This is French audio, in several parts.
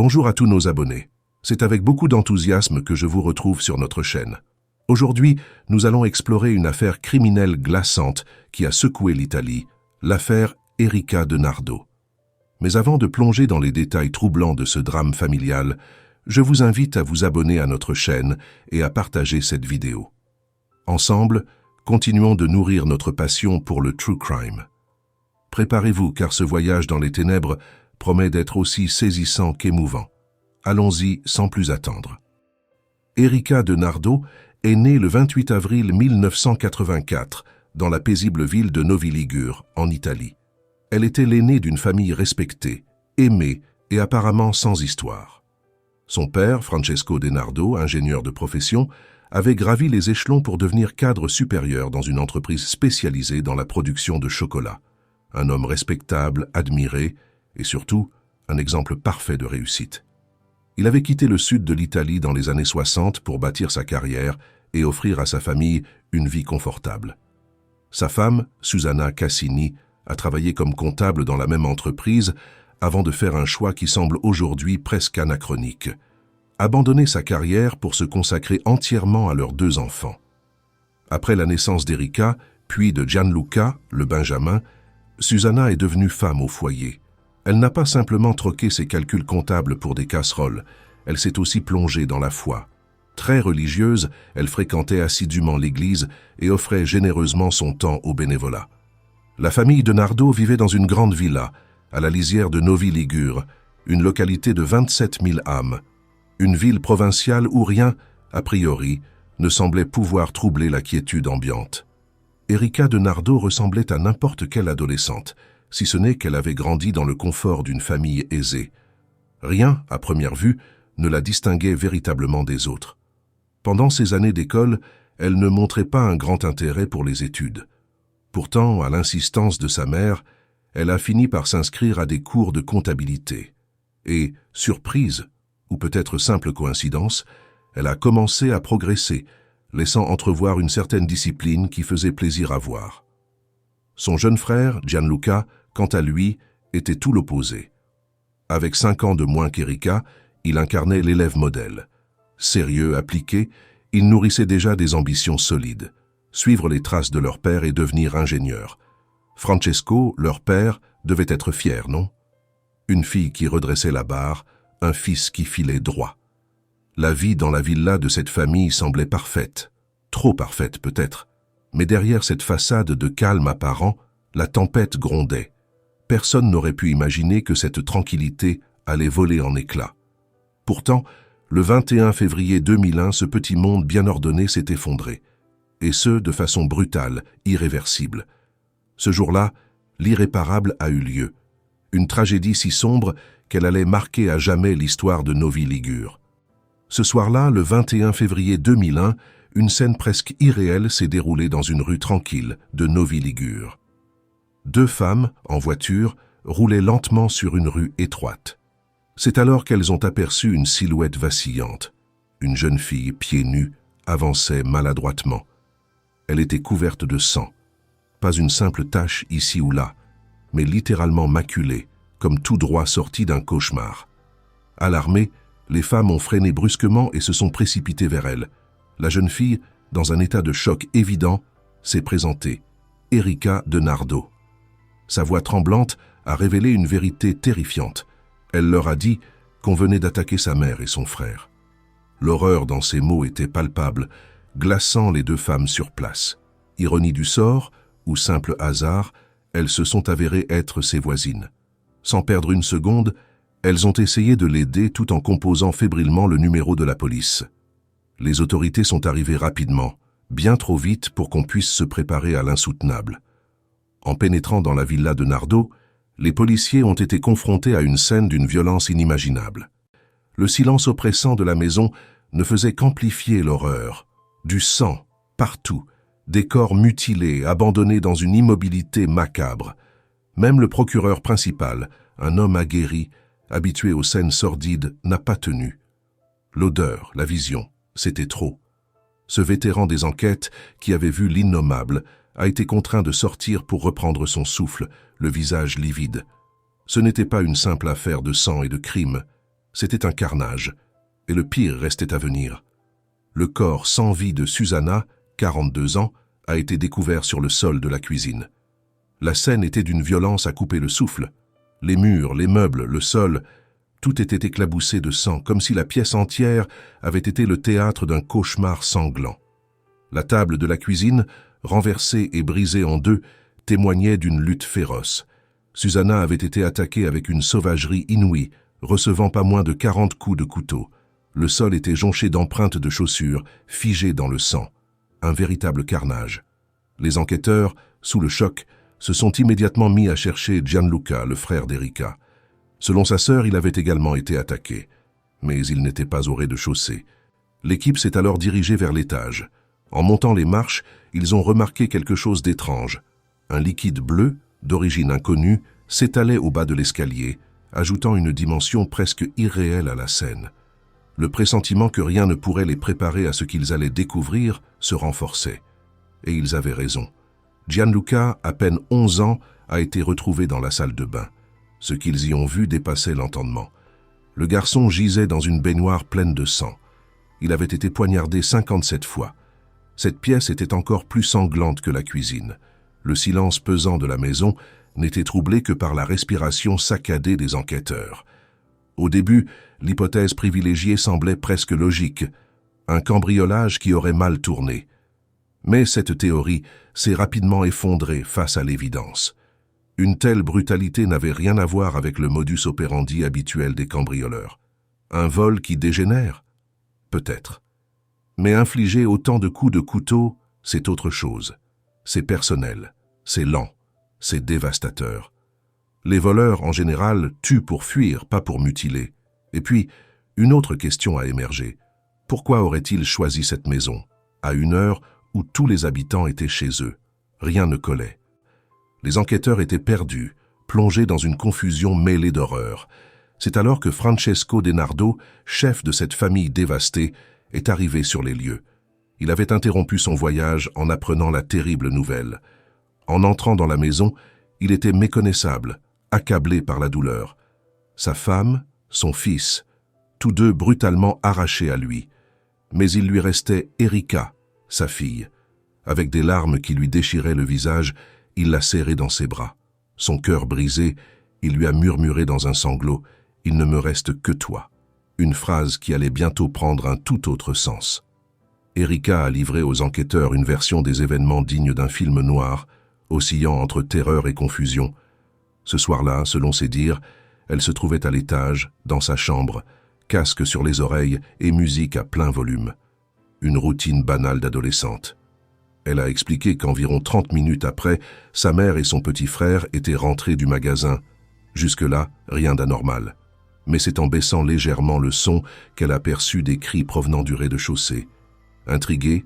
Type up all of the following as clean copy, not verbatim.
Bonjour à tous nos abonnés. C'est avec beaucoup d'enthousiasme que je vous retrouve sur notre chaîne. Aujourd'hui, nous allons explorer une affaire criminelle glaçante qui a secoué l'Italie, l'affaire Erika de Nardo. Mais avant de plonger dans les détails troublants de ce drame familial, je vous invite à vous abonner à notre chaîne et à partager cette vidéo. Ensemble, continuons de nourrir notre passion pour le true crime. Préparez-vous car ce voyage dans les ténèbres promet d'être aussi saisissant qu'émouvant. Allons-y sans plus attendre. Erika de Nardo est née le 28 avril 1984 dans la paisible ville de Novi Ligure, en Italie. Elle était l'aînée d'une famille respectée, aimée et apparemment sans histoire. Son père, Francesco de Nardo, ingénieur de profession, avait gravi les échelons pour devenir cadre supérieur dans une entreprise spécialisée dans la production de chocolat. Un homme respectable, admiré, et surtout, un exemple parfait de réussite. Il avait quitté le sud de l'Italie dans les années 60 pour bâtir sa carrière et offrir à sa famille une vie confortable. Sa femme, Susanna Cassini, a travaillé comme comptable dans la même entreprise avant de faire un choix qui semble aujourd'hui presque anachronique. Abandonner sa carrière pour se consacrer entièrement à leurs deux enfants. Après la naissance d'Erika, puis de Gianluca, le benjamin, Susanna est devenue femme au foyer. Elle n'a pas simplement troqué ses calculs comptables pour des casseroles, elle s'est aussi plongée dans la foi. Très religieuse, elle fréquentait assidûment l'église et offrait généreusement son temps au bénévolat. La famille de Nardo vivait dans une grande villa, à la lisière de Novi Ligure, une localité de 27 000 âmes. Une ville provinciale où rien, a priori, ne semblait pouvoir troubler la quiétude ambiante. Erika de Nardo ressemblait à n'importe quelle adolescente, si ce n'est qu'elle avait grandi dans le confort d'une famille aisée. Rien, à première vue, ne la distinguait véritablement des autres. Pendant ses années d'école, elle ne montrait pas un grand intérêt pour les études. Pourtant, à l'insistance de sa mère, elle a fini par s'inscrire à des cours de comptabilité. Et, surprise, ou peut-être simple coïncidence, elle a commencé à progresser, laissant entrevoir une certaine discipline qui faisait plaisir à voir. Son jeune frère, Gianluca, quant à lui, était tout l'opposé. Avec 5 ans de moins qu'Erika, il incarnait l'élève modèle. Sérieux, appliqué, il nourrissait déjà des ambitions solides. Suivre les traces de leur père et devenir ingénieur. Francesco, leur père, devait être fier, non? Une fille qui redressait la barre, un fils qui filait droit. La vie dans la villa de cette famille semblait parfaite. Trop parfaite peut-être. Mais derrière cette façade de calme apparent, la tempête grondait. Personne n'aurait pu imaginer que cette tranquillité allait voler en éclats. Pourtant, le 21 février 2001, ce petit monde bien ordonné s'est effondré. Et ce, de façon brutale, irréversible. Ce jour-là, l'irréparable a eu lieu. Une tragédie si sombre qu'elle allait marquer à jamais l'histoire de Novi Ligure. Ce soir-là, le 21 février 2001, une scène presque irréelle s'est déroulée dans une rue tranquille de Novi Ligure. 2 femmes, en voiture, roulaient lentement sur une rue étroite. C'est alors qu'elles ont aperçu une silhouette vacillante. Une jeune fille, pieds nus, avançait maladroitement. Elle était couverte de sang. Pas une simple tache ici ou là, mais littéralement maculée, comme tout droit sorti d'un cauchemar. Alarmées, les femmes ont freiné brusquement et se sont précipitées vers elle. La jeune fille, dans un état de choc évident, s'est présentée. Erika de Nardo. Sa voix tremblante a révélé une vérité terrifiante. Elle leur a dit qu'on venait d'attaquer sa mère et son frère. L'horreur dans ses mots était palpable, glaçant les 2 femmes sur place. Ironie du sort, ou simple hasard, elles se sont avérées être ses voisines. Sans perdre une seconde, elles ont essayé de l'aider tout en composant fébrilement le numéro de la police. Les autorités sont arrivées rapidement, bien trop vite pour qu'on puisse se préparer à l'insoutenable. En pénétrant dans la villa de Nardo, les policiers ont été confrontés à une scène d'une violence inimaginable. Le silence oppressant de la maison ne faisait qu'amplifier l'horreur. Du sang, partout, des corps mutilés, abandonnés dans une immobilité macabre. Même le procureur principal, un homme aguerri, habitué aux scènes sordides, n'a pas tenu. L'odeur, la vision, c'était trop. Ce vétéran des enquêtes, qui avait vu l'innommable, a été contraint de sortir pour reprendre son souffle, le visage livide. Ce n'était pas une simple affaire de sang et de crime. C'était un carnage, et le pire restait à venir. Le corps sans vie de Susanna, 42 ans, a été découvert sur le sol de la cuisine. La scène était d'une violence à couper le souffle. Les murs, les meubles, le sol, tout était éclaboussé de sang, comme si la pièce entière avait été le théâtre d'un cauchemar sanglant. La table de la cuisine, renversée et brisée en deux, témoignait d'une lutte féroce. Susanna avait été attaquée avec une sauvagerie inouïe, recevant pas moins de 40 coups de couteau. Le sol était jonché d'empreintes de chaussures, figées dans le sang. Un véritable carnage. Les enquêteurs, sous le choc, se sont immédiatement mis à chercher Gianluca, le frère d'Erika. Selon sa sœur, il avait également été attaqué, mais il n'était pas au rez-de-chaussée. L'équipe s'est alors dirigée vers l'étage. En montant les marches, ils ont remarqué quelque chose d'étrange. Un liquide bleu, d'origine inconnue, s'étalait au bas de l'escalier, ajoutant une dimension presque irréelle à la scène. Le pressentiment que rien ne pourrait les préparer à ce qu'ils allaient découvrir se renforçait. Et ils avaient raison. Gianluca, à peine 11 ans, a été retrouvé dans la salle de bain. Ce qu'ils y ont vu dépassait l'entendement. Le garçon gisait dans une baignoire pleine de sang. Il avait été poignardé 57 fois. Cette pièce était encore plus sanglante que la cuisine. Le silence pesant de la maison n'était troublé que par la respiration saccadée des enquêteurs. Au début, l'hypothèse privilégiée semblait presque logique, un cambriolage qui aurait mal tourné. Mais cette théorie s'est rapidement effondrée face à l'évidence. Une telle brutalité n'avait rien à voir avec le modus operandi habituel des cambrioleurs. Un vol qui dégénère? Peut-être. Mais infliger autant de coups de couteau, c'est autre chose. C'est personnel, c'est lent, c'est dévastateur. Les voleurs, en général, tuent pour fuir, pas pour mutiler. Et puis, une autre question a émergé. Pourquoi aurait-il choisi cette maison, à une heure où tous les habitants étaient chez eux? Rien ne collait. Les enquêteurs étaient perdus, plongés dans une confusion mêlée d'horreur. C'est alors que Francesco Denardo, chef de cette famille dévastée, est arrivé sur les lieux. Il avait interrompu son voyage en apprenant la terrible nouvelle. En entrant dans la maison, il était méconnaissable, accablé par la douleur. Sa femme, son fils, tous deux brutalement arrachés à lui. Mais il lui restait Erika, sa fille. Avec des larmes qui lui déchiraient le visage, il l'a serrée dans ses bras. Son cœur brisé, il lui a murmuré dans un sanglot « Il ne me reste que toi », une phrase qui allait bientôt prendre un tout autre sens. Erika a livré aux enquêteurs une version des événements digne d'un film noir, oscillant entre terreur et confusion. Ce soir-là, selon ses dires, elle se trouvait à l'étage, dans sa chambre, casque sur les oreilles et musique à plein volume. Une routine banale d'adolescente. Elle a expliqué qu'environ 30 minutes après, sa mère et son petit frère étaient rentrés du magasin. Jusque-là, rien d'anormal. Mais c'est en baissant légèrement le son qu'elle a perçu des cris provenant du rez-de-chaussée. Intriguée,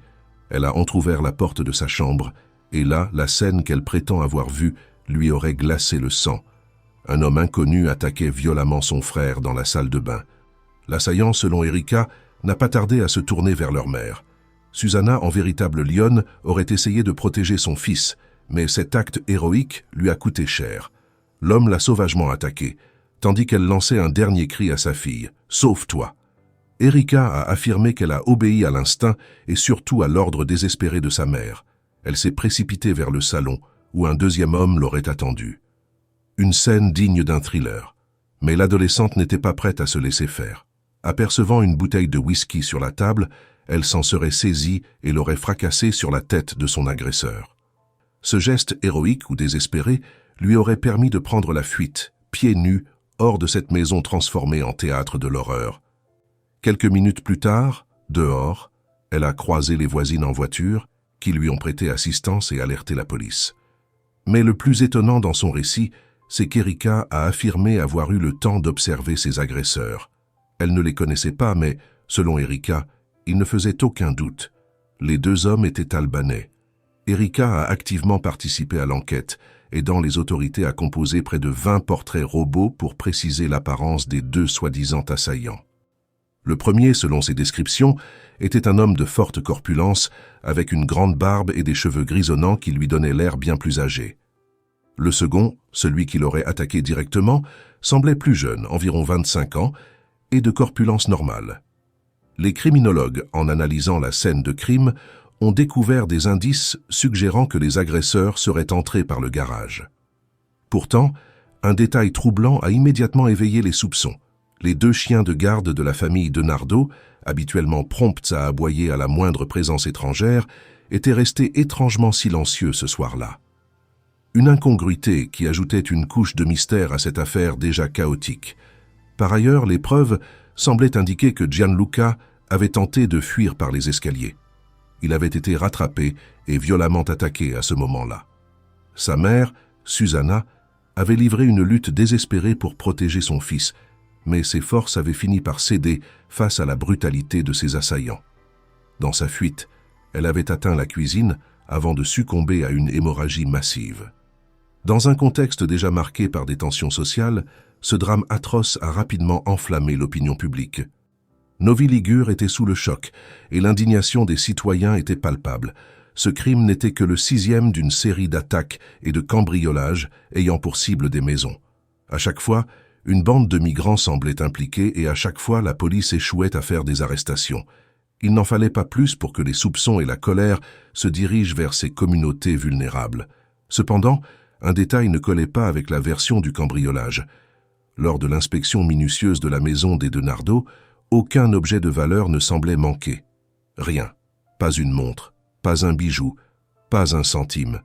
elle a entrouvert la porte de sa chambre, et là, la scène qu'elle prétend avoir vue lui aurait glacé le sang. Un homme inconnu attaquait violemment son frère dans la salle de bain. L'assaillant, selon Erika, n'a pas tardé à se tourner vers leur mère. Susanna, en véritable lionne, aurait essayé de protéger son fils, mais cet acte héroïque lui a coûté cher. L'homme l'a sauvagement attaquée, tandis qu'elle lançait un dernier cri à sa fille « Sauve-toi !» Erika a affirmé qu'elle a obéi à l'instinct et surtout à l'ordre désespéré de sa mère. Elle s'est précipitée vers le salon, où un deuxième homme l'aurait attendue. Une scène digne d'un thriller. Mais l'adolescente n'était pas prête à se laisser faire. Apercevant une bouteille de whisky sur la table, elle s'en serait saisie et l'aurait fracassée sur la tête de son agresseur. Ce geste héroïque ou désespéré lui aurait permis de prendre la fuite, pieds nus, hors de cette maison transformée en théâtre de l'horreur. Quelques minutes plus tard, dehors, elle a croisé les voisines en voiture, qui lui ont prêté assistance et alerté la police. Mais le plus étonnant dans son récit, c'est qu'Erika a affirmé avoir eu le temps d'observer ses agresseurs. Elle ne les connaissait pas, mais, selon Erika, il ne faisait aucun doute. Les deux hommes étaient albanais. Erika a activement participé à l'enquête, aidant les autorités à composer près de 20 portraits robots pour préciser l'apparence des deux soi-disant assaillants. Le premier, selon ses descriptions, était un homme de forte corpulence, avec une grande barbe et des cheveux grisonnants qui lui donnaient l'air bien plus âgé. Le second, celui qui l'aurait attaqué directement, semblait plus jeune, environ 25 ans, et de corpulence normale. Les criminologues, en analysant la scène de crime, ont découvert des indices suggérant que les agresseurs seraient entrés par le garage. Pourtant, un détail troublant a immédiatement éveillé les soupçons. Les 2 chiens de garde de la famille DeNardo, habituellement prompts à aboyer à la moindre présence étrangère, étaient restés étrangement silencieux ce soir-là. Une incongruité qui ajoutait une couche de mystère à cette affaire déjà chaotique. Par ailleurs, les preuves semblaient indiquer que Gianluca avait tenté de fuir par les escaliers. Il avait été rattrapé et violemment attaqué à ce moment-là. Sa mère, Susanna, avait livré une lutte désespérée pour protéger son fils, mais ses forces avaient fini par céder face à la brutalité de ses assaillants. Dans sa fuite, elle avait atteint la cuisine avant de succomber à une hémorragie massive. Dans un contexte déjà marqué par des tensions sociales, ce drame atroce a rapidement enflammé l'opinion publique. Novi Ligure était sous le choc et l'indignation des citoyens était palpable. Ce crime n'était que le 6e d'une série d'attaques et de cambriolages ayant pour cible des maisons. À chaque fois, une bande de migrants semblait impliquée et à chaque fois, la police échouait à faire des arrestations. Il n'en fallait pas plus pour que les soupçons et la colère se dirigent vers ces communautés vulnérables. Cependant, un détail ne collait pas avec la version du cambriolage. Lors de l'inspection minutieuse de la maison des DeNardo, aucun objet de valeur ne semblait manquer. Rien. Pas une montre, pas un bijou, pas un centime.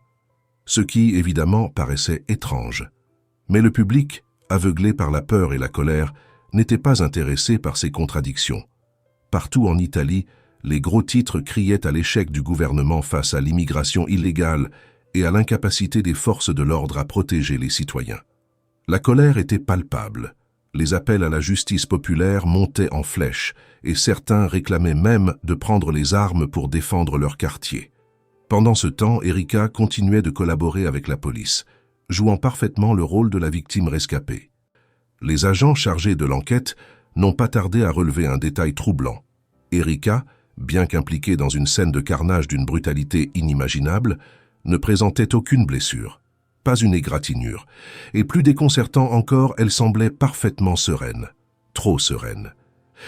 Ce qui, évidemment, paraissait étrange. Mais le public, aveuglé par la peur et la colère, n'était pas intéressé par ces contradictions. Partout en Italie, les gros titres criaient à l'échec du gouvernement face à l'immigration illégale et à l'incapacité des forces de l'ordre à protéger les citoyens. La colère était palpable. Les appels à la justice populaire montaient en flèche et certains réclamaient même de prendre les armes pour défendre leur quartier. Pendant ce temps, Erika continuait de collaborer avec la police, jouant parfaitement le rôle de la victime rescapée. Les agents chargés de l'enquête n'ont pas tardé à relever un détail troublant. Erika, bien qu'impliquée dans une scène de carnage d'une brutalité inimaginable, ne présentait aucune blessure, pas une égratignure, et plus déconcertant encore, elle semblait parfaitement sereine, trop sereine.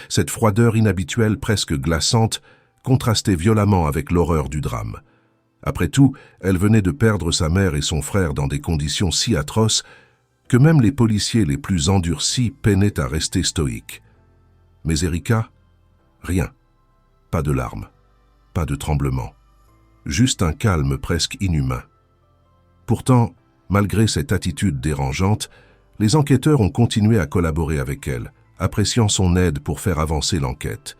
Cette froideur inhabituelle, presque glaçante, contrastait violemment avec l'horreur du drame. Après tout, elle venait de perdre sa mère et son frère dans des conditions si atroces que même les policiers les plus endurcis peinaient à rester stoïques. Mais Erika, rien. Pas de larmes, pas de tremblement. Juste un calme presque inhumain. Pourtant, malgré cette attitude dérangeante, les enquêteurs ont continué à collaborer avec elle, appréciant son aide pour faire avancer l'enquête.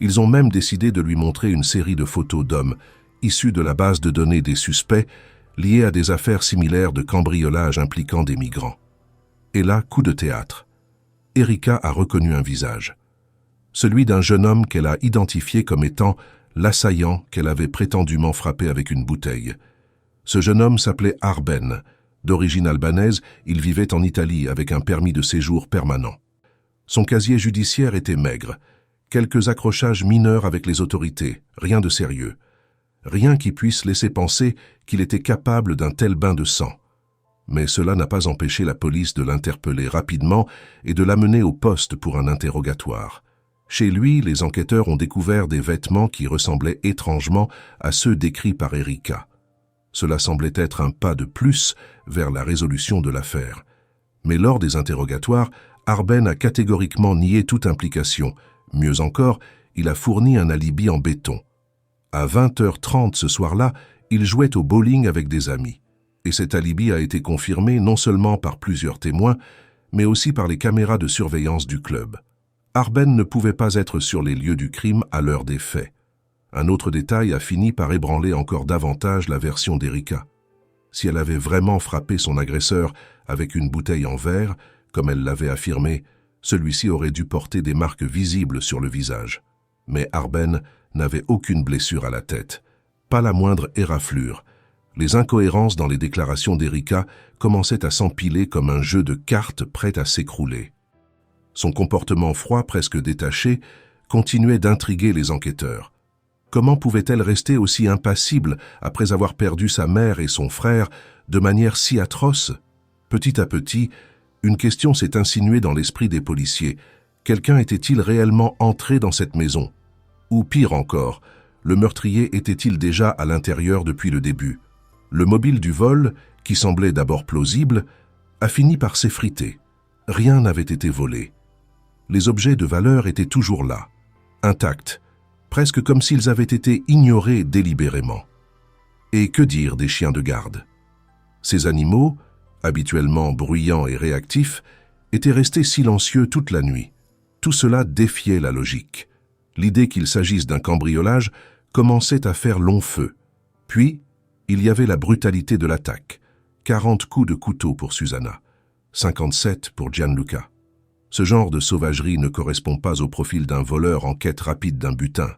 Ils ont même décidé de lui montrer une série de photos d'hommes, issues de la base de données des suspects, liés à des affaires similaires de cambriolage impliquant des migrants. Et là, coup de théâtre. Erika a reconnu un visage. Celui d'un jeune homme qu'elle a identifié comme étant l'assaillant qu'elle avait prétendument frappé avec une bouteille. Ce jeune homme s'appelait Arben. D'origine albanaise, il vivait en Italie avec un permis de séjour permanent. Son casier judiciaire était maigre. Quelques accrochages mineurs avec les autorités, rien de sérieux. Rien qui puisse laisser penser qu'il était capable d'un tel bain de sang. Mais cela n'a pas empêché la police de l'interpeller rapidement et de l'amener au poste pour un interrogatoire. Chez lui, les enquêteurs ont découvert des vêtements qui ressemblaient étrangement à ceux décrits par Erika. Cela semblait être un pas de plus vers la résolution de l'affaire. Mais lors des interrogatoires, Arben a catégoriquement nié toute implication. Mieux encore, il a fourni un alibi en béton. À 20h30 ce soir-là, il jouait au bowling avec des amis. Et cet alibi a été confirmé non seulement par plusieurs témoins, mais aussi par les caméras de surveillance du club. Arben ne pouvait pas être sur les lieux du crime à l'heure des faits. Un autre détail a fini par ébranler encore davantage la version d'Erika. Si elle avait vraiment frappé son agresseur avec une bouteille en verre, comme elle l'avait affirmé, celui-ci aurait dû porter des marques visibles sur le visage. Mais Arben n'avait aucune blessure à la tête, pas la moindre éraflure. Les incohérences dans les déclarations d'Erika commençaient à s'empiler comme un jeu de cartes prêt à s'écrouler. Son comportement froid, presque détaché, continuait d'intriguer les enquêteurs. Comment pouvait-elle rester aussi impassible après avoir perdu sa mère et son frère de manière si atroce? Petit à petit, une question s'est insinuée dans l'esprit des policiers. Quelqu'un était-il réellement entré dans cette maison? Ou pire encore, le meurtrier était-il déjà à l'intérieur depuis le début? Le mobile du vol, qui semblait d'abord plausible, a fini par s'effriter. Rien n'avait été volé. Les objets de valeur étaient toujours là, intacts, presque comme s'ils avaient été ignorés délibérément. Et que dire des chiens de garde? Ces animaux, habituellement bruyants et réactifs, étaient restés silencieux toute la nuit. Tout cela défiait la logique. L'idée qu'il s'agisse d'un cambriolage commençait à faire long feu. Puis, il y avait la brutalité de l'attaque. 40 coups de couteau pour Susanna, 57 pour Gianluca. Ce genre de sauvagerie ne correspond pas au profil d'un voleur en quête rapide d'un butin.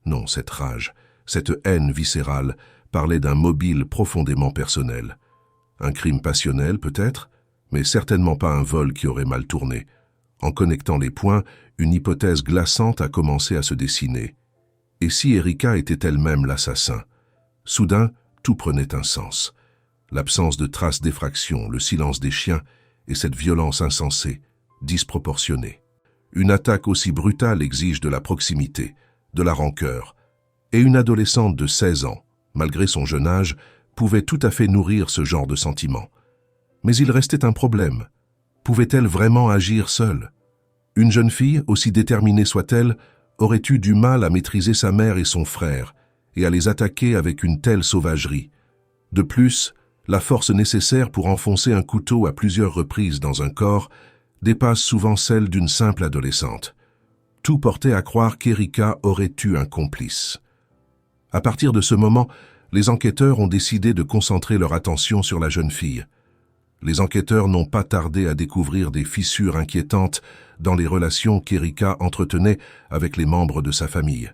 Non, cette rage, cette haine viscérale parlait d'un mobile profondément personnel. Un crime passionnel peut-être, mais certainement pas un vol qui aurait mal tourné. En connectant les points, une hypothèse glaçante a commencé à se dessiner. Et si Erika était elle-même l'assassin? Soudain, tout prenait un sens. L'absence de traces d'effraction, le silence des chiens et cette violence insensée, disproportionnée. Une attaque aussi brutale exige de la proximité, de la rancœur. Et une adolescente de 16 ans, malgré son jeune âge, pouvait tout à fait nourrir ce genre de sentiments. Mais il restait un problème. Pouvait-elle vraiment agir seule? Une jeune fille, aussi déterminée soit-elle, aurait eu du mal à maîtriser sa mère et son frère, et à les attaquer avec une telle sauvagerie. De plus, la force nécessaire pour enfoncer un couteau à plusieurs reprises dans un corps dépasse souvent celle d'une simple adolescente. Tout portait à croire qu'Erika aurait eu un complice. À partir de ce moment, les enquêteurs ont décidé de concentrer leur attention sur la jeune fille. Les enquêteurs n'ont pas tardé à découvrir des fissures inquiétantes dans les relations qu'Erika entretenait avec les membres de sa famille.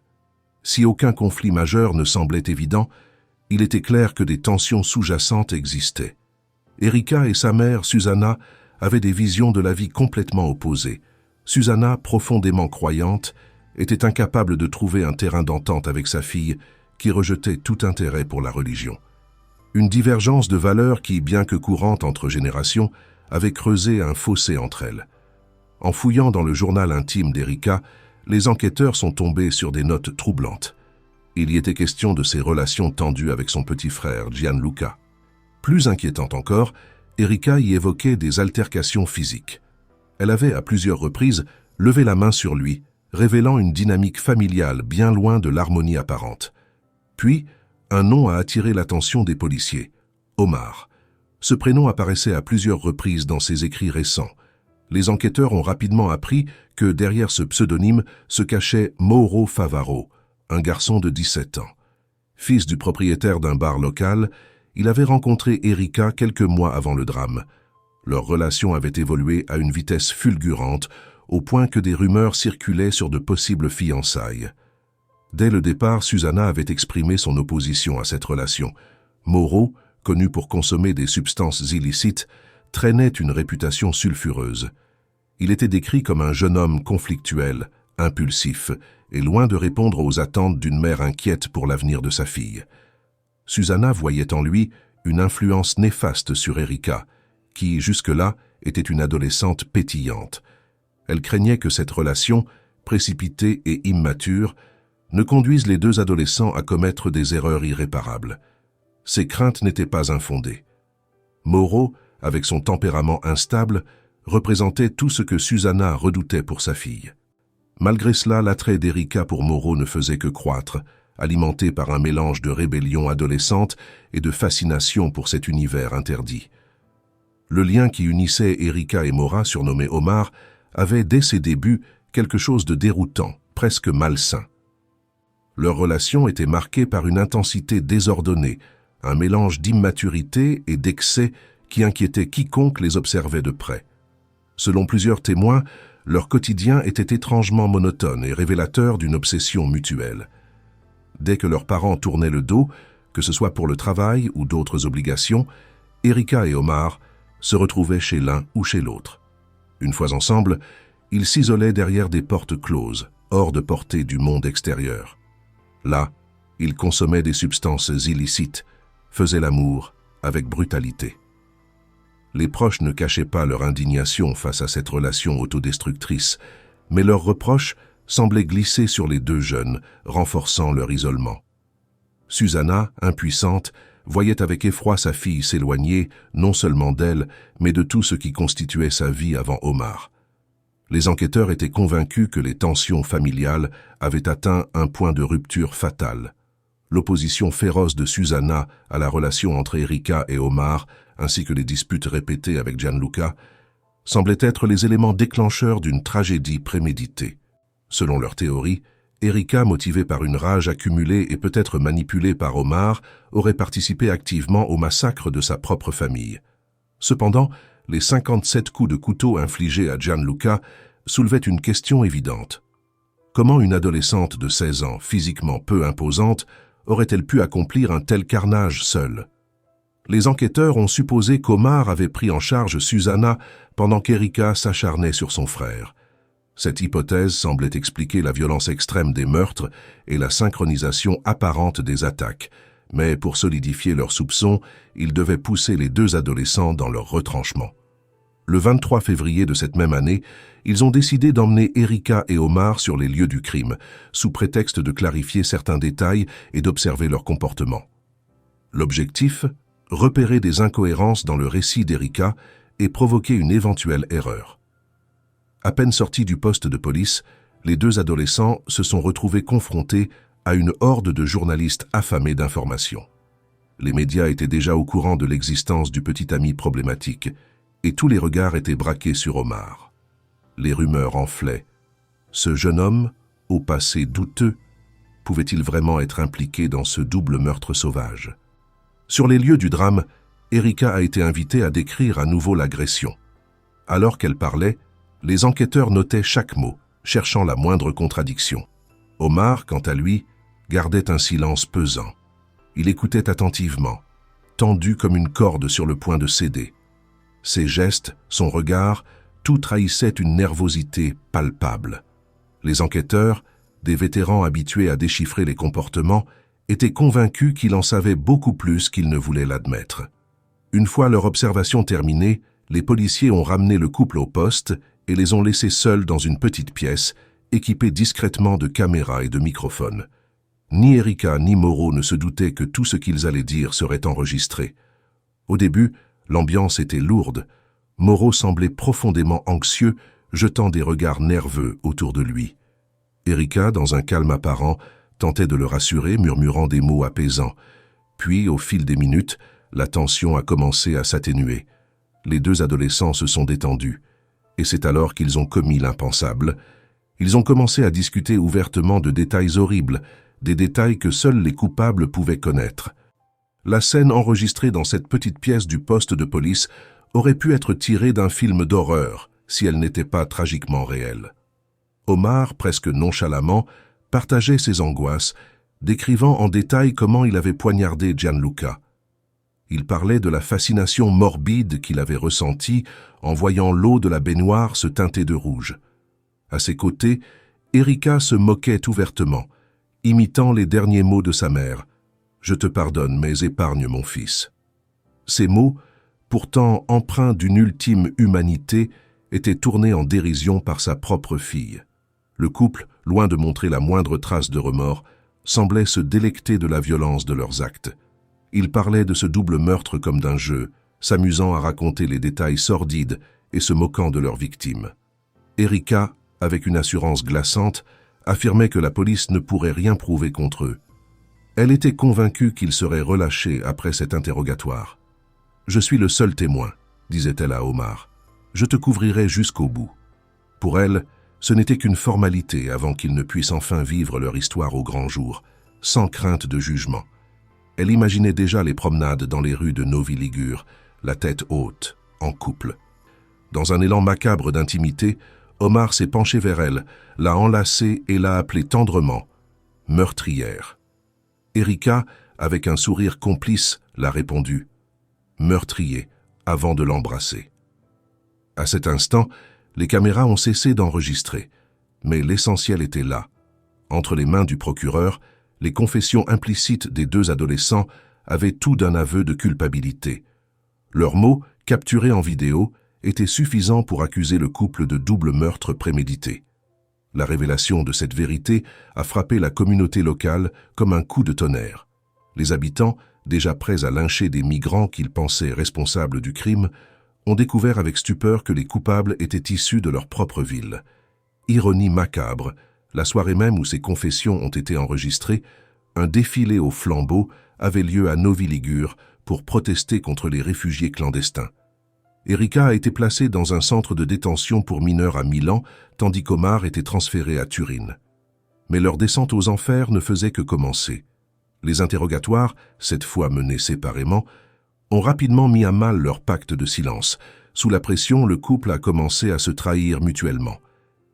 Si aucun conflit majeur ne semblait évident, il était clair que des tensions sous-jacentes existaient. Erika et sa mère, Susanna, avaient des visions de la vie complètement opposées. Susanna, profondément croyante, était incapable de trouver un terrain d'entente avec sa fille, qui rejetait tout intérêt pour la religion. Une divergence de valeurs qui, bien que courante entre générations, avait creusé un fossé entre elles. En fouillant dans le journal intime d'Erika, les enquêteurs sont tombés sur des notes troublantes. Il y était question de ses relations tendues avec son petit frère, Gianluca. Plus inquiétante encore, Erika y évoquait des altercations physiques. Elle avait, à plusieurs reprises, levé la main sur lui, révélant une dynamique familiale bien loin de l'harmonie apparente. Puis, un nom a attiré l'attention des policiers, Omar. Ce prénom apparaissait à plusieurs reprises dans ses écrits récents. Les enquêteurs ont rapidement appris que derrière ce pseudonyme se cachait Mauro Favaro, un garçon de 17 ans. Fils du propriétaire d'un bar local, il avait rencontré Erika quelques mois avant le drame. Leur relation avait évolué à une vitesse fulgurante, au point que des rumeurs circulaient sur de possibles fiançailles. Dès le départ, Susanna avait exprimé son opposition à cette relation. Mauro, connu pour consommer des substances illicites, traînait une réputation sulfureuse. Il était décrit comme un jeune homme conflictuel, impulsif, et loin de répondre aux attentes d'une mère inquiète pour l'avenir de sa fille. Susanna voyait en lui une influence néfaste sur Erika, qui, jusque-là, était une adolescente pétillante. Elle craignait que cette relation, précipitée et immature, ne conduise les deux adolescents à commettre des erreurs irréparables. Ces craintes n'étaient pas infondées. Mauro, avec son tempérament instable, représentait tout ce que Susanna redoutait pour sa fille. Malgré cela, l'attrait d'Erika pour Mauro ne faisait que croître, alimenté par un mélange de rébellion adolescente et de fascination pour cet univers interdit. Le lien qui unissait Erika et Maura, surnommé Omar, avait dès ses débuts quelque chose de déroutant, presque malsain. Leur relation était marquée par une intensité désordonnée, un mélange d'immaturité et d'excès qui inquiétait quiconque les observait de près. Selon plusieurs témoins, leur quotidien était étrangement monotone et révélateur d'une obsession mutuelle. Dès que leurs parents tournaient le dos, que ce soit pour le travail ou d'autres obligations, Erika et Omar se retrouvaient chez l'un ou chez l'autre. Une fois ensemble, ils s'isolaient derrière des portes closes, hors de portée du monde extérieur. Là, ils consommaient des substances illicites, faisaient l'amour avec brutalité. Les proches ne cachaient pas leur indignation face à cette relation autodestructrice, mais leurs reproches semblaient glisser sur les deux jeunes, renforçant leur isolement. Susanna, impuissante, voyait avec effroi sa fille s'éloigner, non seulement d'elle, mais de tout ce qui constituait sa vie avant Omar. Les enquêteurs étaient convaincus que les tensions familiales avaient atteint un point de rupture fatal. L'opposition féroce de Susanna à la relation entre Erika et Omar, ainsi que les disputes répétées avec Gianluca, semblaient être les éléments déclencheurs d'une tragédie préméditée. Selon leur théorie, Erika, motivée par une rage accumulée et peut-être manipulée par Omar, aurait participé activement au massacre de sa propre famille. Cependant, les 57 coups de couteau infligés à Gianluca soulevaient une question évidente. Comment une adolescente de 16 ans, physiquement peu imposante, aurait-elle pu accomplir un tel carnage seule? Les enquêteurs ont supposé qu'Omar avait pris en charge Susanna pendant qu'Erika s'acharnait sur son frère. Cette hypothèse semblait expliquer la violence extrême des meurtres et la synchronisation apparente des attaques, mais pour solidifier leurs soupçons, ils devaient pousser les deux adolescents dans leur retranchement. Le 23 février de cette même année, ils ont décidé d'emmener Erika et Omar sur les lieux du crime, sous prétexte de clarifier certains détails et d'observer leur comportement. L'objectif ? Repérer des incohérences dans le récit d'Erika et provoquer une éventuelle erreur. À peine sortis du poste de police, les deux adolescents se sont retrouvés confrontés à une horde de journalistes affamés d'informations. Les médias étaient déjà au courant de l'existence du petit ami problématique, et tous les regards étaient braqués sur Omar. Les rumeurs enflaient. Ce jeune homme, au passé douteux, pouvait-il vraiment être impliqué dans ce double meurtre sauvage? Sur les lieux du drame, Erika a été invitée à décrire à nouveau l'agression. Alors qu'elle parlait, les enquêteurs notaient chaque mot, cherchant la moindre contradiction. Omar, quant à lui, gardait un silence pesant. Il écoutait attentivement, tendu comme une corde sur le point de céder. Ses gestes, son regard, tout trahissait une nervosité palpable. Les enquêteurs, des vétérans habitués à déchiffrer les comportements, étaient convaincus qu'il en savait beaucoup plus qu'ils ne voulaient l'admettre. Une fois leur observation terminée, les policiers ont ramené le couple au poste et les ont laissés seuls dans une petite pièce, équipée discrètement de caméras et de microphones. Ni Erika ni Moreau ne se doutaient que tout ce qu'ils allaient dire serait enregistré. Au début, l'ambiance était lourde. Moreau semblait profondément anxieux, jetant des regards nerveux autour de lui. Erika, dans un calme apparent, tentait de le rassurer, murmurant des mots apaisants. Puis, au fil des minutes, la tension a commencé à s'atténuer. Les deux adolescents se sont détendus. Et c'est alors qu'ils ont commis l'impensable. Ils ont commencé à discuter ouvertement de détails horribles, des détails que seuls les coupables pouvaient connaître. La scène enregistrée dans cette petite pièce du poste de police aurait pu être tirée d'un film d'horreur, si elle n'était pas tragiquement réelle. Omar, presque nonchalamment, partageait ses angoisses, décrivant en détail comment il avait poignardé Gianluca. Il parlait de la fascination morbide qu'il avait ressentie en voyant l'eau de la baignoire se teinter de rouge. À ses côtés, Erika se moquait ouvertement, imitant les derniers mots de sa mère. « Je te pardonne, mais épargne mon fils. » Ces mots, pourtant empreints d'une ultime humanité, étaient tournés en dérision par sa propre fille. Le couple, loin de montrer la moindre trace de remords, semblait se délecter de la violence de leurs actes. Ils parlaient de ce double meurtre comme d'un jeu, s'amusant à raconter les détails sordides et se moquant de leurs victimes. Erika, avec une assurance glaçante, affirmait que la police ne pourrait rien prouver contre eux. Elle était convaincue qu'ils seraient relâchés après cet interrogatoire. « Je suis le seul témoin, » disait-elle à Omar. « Je te couvrirai jusqu'au bout. » Pour elle, ce n'était qu'une formalité avant qu'ils ne puissent enfin vivre leur histoire au grand jour, sans crainte de jugement. Elle imaginait déjà les promenades dans les rues de Novi Ligure, la tête haute, en couple. Dans un élan macabre d'intimité, Omar s'est penché vers elle, l'a enlacée et l'a appelée tendrement « meurtrière ». Erika, avec un sourire complice, l'a répondu « meurtrier » avant de l'embrasser. À cet instant, les caméras ont cessé d'enregistrer, mais l'essentiel était là. Entre les mains du procureur, les confessions implicites des deux adolescents avaient tout d'un aveu de culpabilité. Leurs mots, capturés en vidéo, étaient suffisants pour accuser le couple de double meurtre prémédité. La révélation de cette vérité a frappé la communauté locale comme un coup de tonnerre. Les habitants, déjà prêts à lyncher des migrants qu'ils pensaient responsables du crime, ont découvert avec stupeur que les coupables étaient issus de leur propre ville. Ironie macabre, la soirée même où ces confessions ont été enregistrées, un défilé aux flambeaux avait lieu à Novi Ligure pour protester contre les réfugiés clandestins. Erika a été placée dans un centre de détention pour mineurs à Milan, tandis qu'Omar était transféré à Turin. Mais leur descente aux enfers ne faisait que commencer. Les interrogatoires, cette fois menés séparément, ont rapidement mis à mal leur pacte de silence. Sous la pression, le couple a commencé à se trahir mutuellement.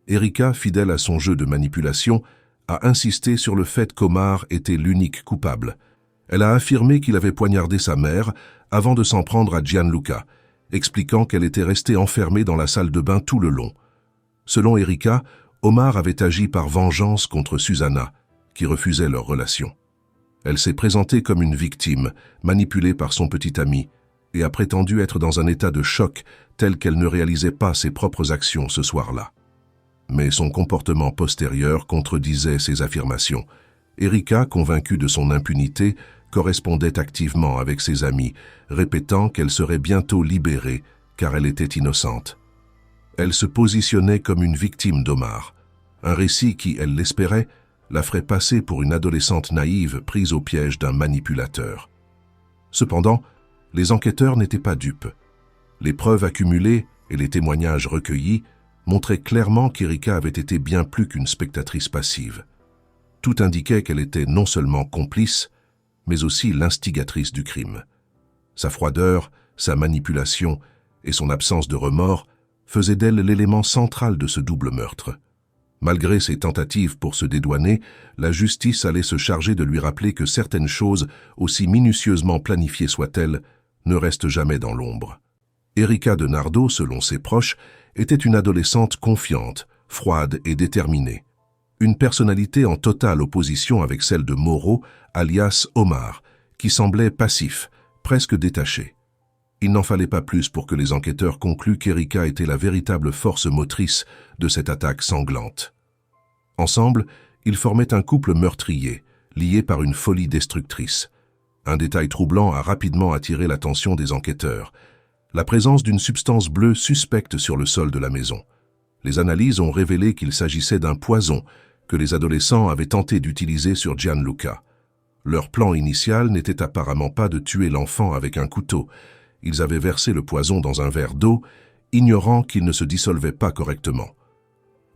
Erika, fidèle à son jeu de manipulation, a insisté sur le fait qu'Omar était l'unique coupable. Elle a affirmé qu'il avait poignardé sa mère avant de s'en prendre à Gianluca, expliquant qu'elle était restée enfermée dans la salle de bain tout le long. Selon Erika, Omar avait agi par vengeance contre Susanna, qui refusait leur relation. Elle s'est présentée comme une victime, manipulée par son petit ami, et a prétendu être dans un état de choc tel qu'elle ne réalisait pas ses propres actions ce soir-là. Mais son comportement postérieur contredisait ses affirmations. Erika, convaincue de son impunité, correspondait activement avec ses amis, répétant qu'elle serait bientôt libérée car elle était innocente. Elle se positionnait comme une victime d'Omar, un récit qui, elle l'espérait, la ferait passer pour une adolescente naïve prise au piège d'un manipulateur. Cependant, les enquêteurs n'étaient pas dupes. Les preuves accumulées et les témoignages recueillis montraient clairement qu'Erika avait été bien plus qu'une spectatrice passive. Tout indiquait qu'elle était non seulement complice, mais aussi l'instigatrice du crime. Sa froideur, sa manipulation et son absence de remords faisaient d'elle l'élément central de ce double meurtre. Malgré ses tentatives pour se dédouaner, la justice allait se charger de lui rappeler que certaines choses, aussi minutieusement planifiées soient-elles, ne restent jamais dans l'ombre. Erika de Nardo, selon ses proches, était une adolescente confiante, froide et déterminée. Une personnalité en totale opposition avec celle de Mauro, alias Omar, qui semblait passif, presque détaché. Il n'en fallait pas plus pour que les enquêteurs concluent qu'Erika était la véritable force motrice de cette attaque sanglante. Ensemble, ils formaient un couple meurtrier, lié par une folie destructrice. Un détail troublant a rapidement attiré l'attention des enquêteurs. La présence d'une substance bleue suspecte sur le sol de la maison. Les analyses ont révélé qu'il s'agissait d'un poison que les adolescents avaient tenté d'utiliser sur Gianluca. Leur plan initial n'était apparemment pas de tuer l'enfant avec un couteau. Ils avaient versé le poison dans un verre d'eau, ignorant qu'il ne se dissolvait pas correctement.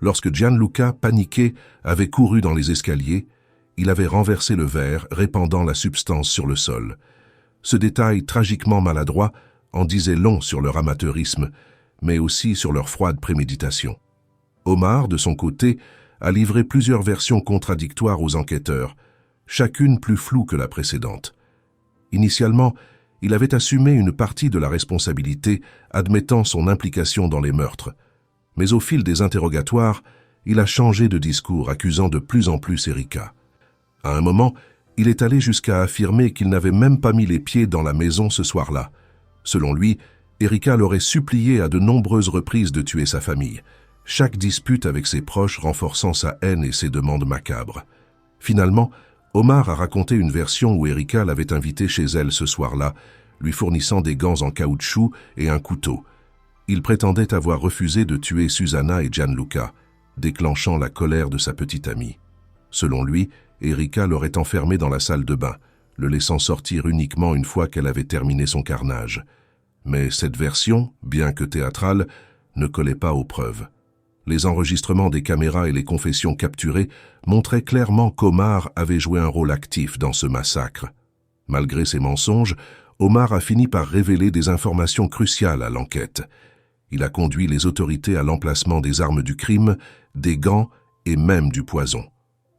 Lorsque Gianluca, paniqué, avait couru dans les escaliers, il avait renversé le verre, répandant la substance sur le sol. Ce détail tragiquement maladroit en disait long sur leur amateurisme, mais aussi sur leur froide préméditation. Omar, de son côté, a livré plusieurs versions contradictoires aux enquêteurs, chacune plus floue que la précédente. Initialement, il avait assumé une partie de la responsabilité, admettant son implication dans les meurtres. Mais au fil des interrogatoires, il a changé de discours, accusant de plus en plus Erika. À un moment, il est allé jusqu'à affirmer qu'il n'avait même pas mis les pieds dans la maison ce soir-là. Selon lui, Erika l'aurait supplié à de nombreuses reprises de tuer sa famille, chaque dispute avec ses proches renforçant sa haine et ses demandes macabres. Finalement, Omar a raconté une version où Erika l'avait invité chez elle ce soir-là, lui fournissant des gants en caoutchouc et un couteau. Il prétendait avoir refusé de tuer Susanna et Gianluca, déclenchant la colère de sa petite amie. Selon lui, Erika l'aurait enfermé dans la salle de bain, le laissant sortir uniquement une fois qu'elle avait terminé son carnage. Mais cette version, bien que théâtrale, ne collait pas aux preuves. Les enregistrements des caméras et les confessions capturées montraient clairement qu'Omar avait joué un rôle actif dans ce massacre. Malgré ses mensonges, Omar a fini par révéler des informations cruciales à l'enquête. Il a conduit les autorités à l'emplacement des armes du crime, des gants et même du poison.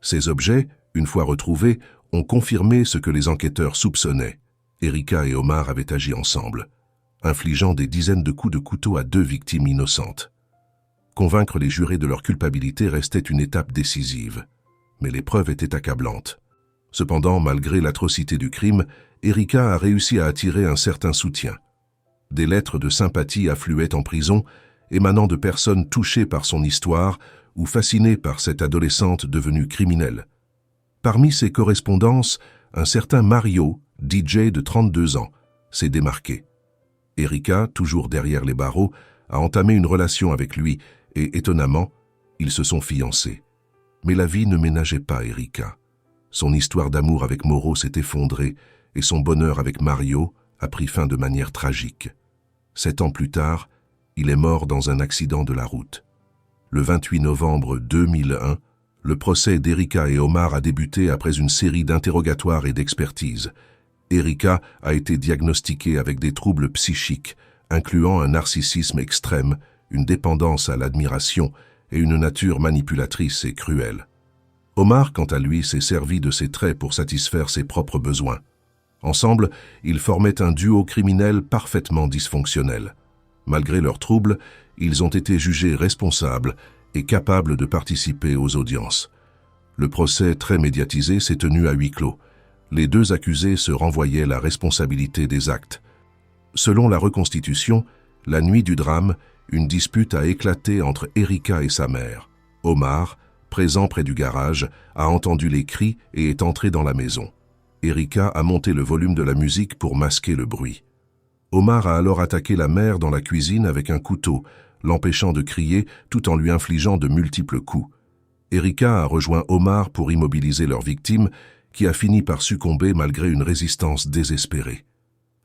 Ces objets, une fois retrouvés, ont confirmé ce que les enquêteurs soupçonnaient. Erika et Omar avaient agi ensemble, infligeant des dizaines de coups de couteau à 2 victimes innocentes. Convaincre les jurés de leur culpabilité restait une étape décisive, mais les preuves étaient accablantes. Cependant, malgré l'atrocité du crime, Erika a réussi à attirer un certain soutien. Des lettres de sympathie affluaient en prison, émanant de personnes touchées par son histoire ou fasciné par cette adolescente devenue criminelle. Parmi ses correspondances, un certain Mario, DJ de 32 ans, s'est démarqué. Erika, toujours derrière les barreaux, a entamé une relation avec lui et, étonnamment, ils se sont fiancés. Mais la vie ne ménageait pas Erika. Son histoire d'amour avec Mauro s'est effondrée et son bonheur avec Mario a pris fin de manière tragique. 7 ans plus tard, il est mort dans un accident de la route. Le 28 novembre 2001, le procès d'Erika et Omar a débuté après une série d'interrogatoires et d'expertises. Erika a été diagnostiquée avec des troubles psychiques, incluant un narcissisme extrême, une dépendance à l'admiration et une nature manipulatrice et cruelle. Omar, quant à lui, s'est servi de ses traits pour satisfaire ses propres besoins. Ensemble, ils formaient un duo criminel parfaitement dysfonctionnel. Malgré leurs troubles, ils ont été jugés responsables et capables de participer aux audiences. Le procès très médiatisé s'est tenu à huis clos. Les deux accusés se renvoyaient la responsabilité des actes. Selon la reconstitution, la nuit du drame, une dispute a éclaté entre Erika et sa mère. Omar, présent près du garage, a entendu les cris et est entré dans la maison. Erika a monté le volume de la musique pour masquer le bruit. Omar a alors attaqué la mère dans la cuisine avec un couteau, l'empêchant de crier tout en lui infligeant de multiples coups. Erika a rejoint Omar pour immobiliser leur victime, qui a fini par succomber malgré une résistance désespérée.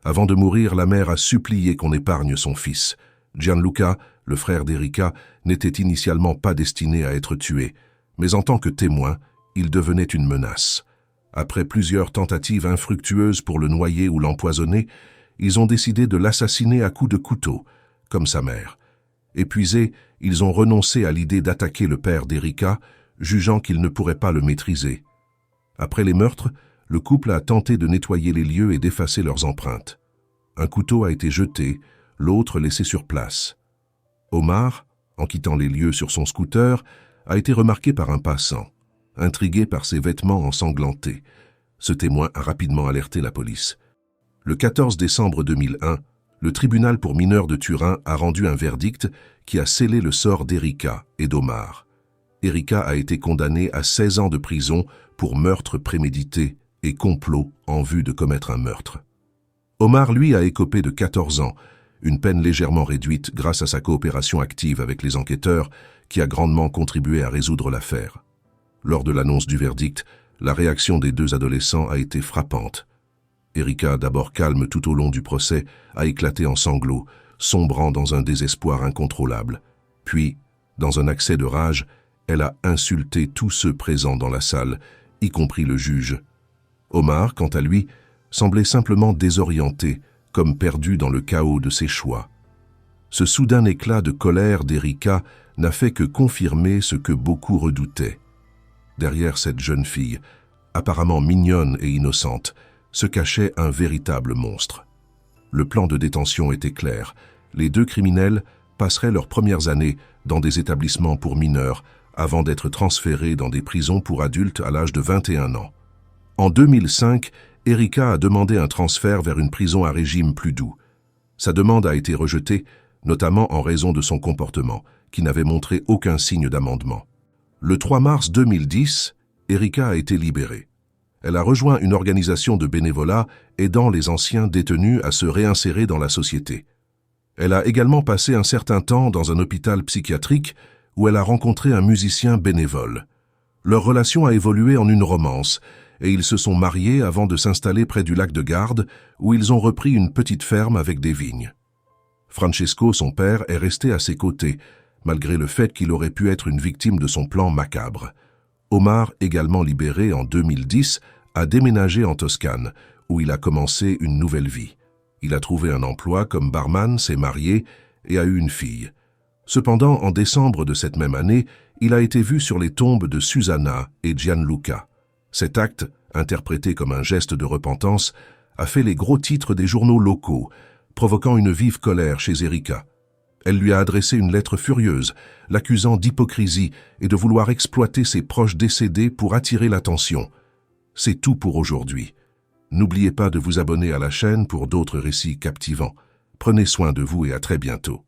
Avant de mourir, la mère a supplié qu'on épargne son fils. Gianluca, le frère d'Erika, n'était initialement pas destiné à être tué, mais en tant que témoin, il devenait une menace. Après plusieurs tentatives infructueuses pour le noyer ou l'empoisonner, ils ont décidé de l'assassiner à coups de couteau, comme sa mère. Épuisés, ils ont renoncé à l'idée d'attaquer le père d'Erika, jugeant qu'ils ne pourraient pas le maîtriser. Après les meurtres, le couple a tenté de nettoyer les lieux et d'effacer leurs empreintes. Un couteau a été jeté, l'autre laissé sur place. Omar, en quittant les lieux sur son scooter, a été remarqué par un passant, intrigué par ses vêtements ensanglantés. Ce témoin a rapidement alerté la police. Le 14 décembre 2001, le tribunal pour mineurs de Turin a rendu un verdict qui a scellé le sort d'Erika et d'Omar. Erika a été condamnée à 16 ans de prison pour meurtre prémédité et complot en vue de commettre un meurtre. Omar, lui, a écopé de 14 ans, une peine légèrement réduite grâce à sa coopération active avec les enquêteurs qui a grandement contribué à résoudre l'affaire. Lors de l'annonce du verdict, la réaction des deux adolescents a été frappante. Erika, d'abord calme tout au long du procès, a éclaté en sanglots, sombrant dans un désespoir incontrôlable. Puis, dans un accès de rage, elle a insulté tous ceux présents dans la salle, y compris le juge. Omar, quant à lui, semblait simplement désorienté, comme perdu dans le chaos de ses choix. Ce soudain éclat de colère d'Erika n'a fait que confirmer ce que beaucoup redoutaient. Derrière cette jeune fille, apparemment mignonne et innocente, se cachait un véritable monstre. Le plan de détention était clair. Les deux criminels passeraient leurs premières années dans des établissements pour mineurs avant d'être transférés dans des prisons pour adultes à l'âge de 21 ans. En 2005, Erika a demandé un transfert vers une prison à régime plus doux. Sa demande a été rejetée, notamment en raison de son comportement, qui n'avait montré aucun signe d'amendement. Le 3 mars 2010, Erika a été libérée. Elle a rejoint une organisation de bénévolat aidant les anciens détenus à se réinsérer dans la société. Elle a également passé un certain temps dans un hôpital psychiatrique où elle a rencontré un musicien bénévole. Leur relation a évolué en une romance et ils se sont mariés avant de s'installer près du lac de Garde où ils ont repris une petite ferme avec des vignes. Francesco, son père, est resté à ses côtés, malgré le fait qu'il aurait pu être une victime de son plan macabre. Omar, également libéré en 2010, a déménagé en Toscane, où il a commencé une nouvelle vie. Il a trouvé un emploi comme barman, s'est marié et a eu une fille. Cependant, en décembre de cette même année, il a été vu sur les tombes de Susanna et Gianluca. Cet acte, interprété comme un geste de repentance, a fait les gros titres des journaux locaux, provoquant une vive colère chez Erika. Elle lui a adressé une lettre furieuse, l'accusant d'hypocrisie et de vouloir exploiter ses proches décédés pour attirer l'attention. C'est tout pour aujourd'hui. N'oubliez pas de vous abonner à la chaîne pour d'autres récits captivants. Prenez soin de vous et à très bientôt.